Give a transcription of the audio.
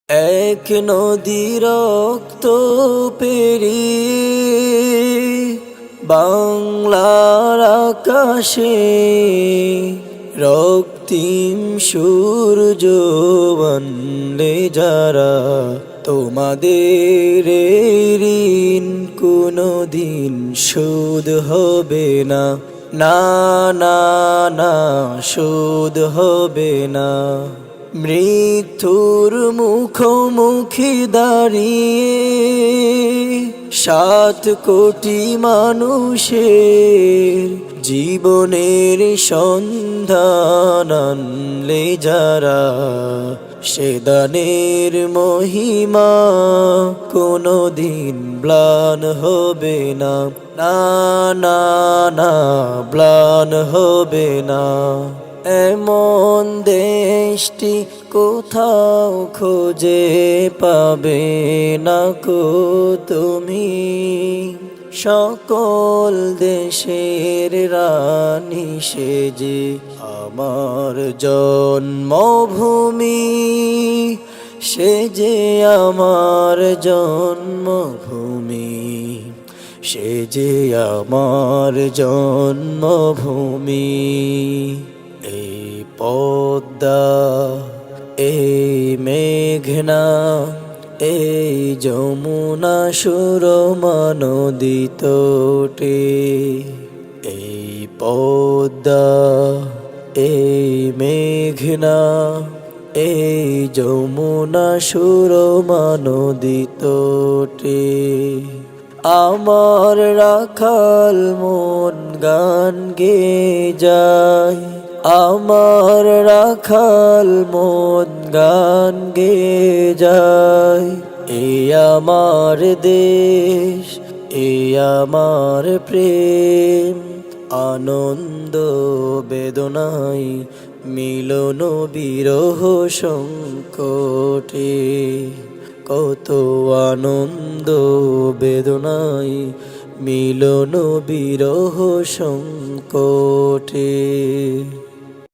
এক নদী রক্ত পেরিয়ে বাংলার আকাশে রক্তিম সূর্য বন্দে যারা তোমাদের ঋণ কোনদিন শোধ হবে না, না না না শোধ হবে না। মৃত্যুর মুখোমুখি দাঁড়িয়ে 7 কোটি মানুষের জীবনের সন্ধান আনলে যারা, সে দানের মহিমা কোনদিন ম্লান হবে না, না না না ম্লান হবে না। এমন দেশটি কোথাও খুঁজে পাবে না কো তুমি, সকল দেশের রানী সেজে আমার জন্মভূমি, সেজে আমার জন্মভূমি, সেজে আমার জন্মভূমি। এই পদ্মা, এই মেঘনা, এই যমুনা সুরমা নদী তটে, এই পদ্মা, এই মেঘনা, এই যমুনা সুরমা নদী তটে আমার রাখাল মন গান গেয়ে যায়, আমার রাখাল মন গান গেয়ে যায়। এই আমার দেশ, এই আমার প্রেম, আনন্দ বেদনায় মিলন বিরহ সংকটে, কত আনন্দ বেদনায় মিলন বিরহ সংকটে।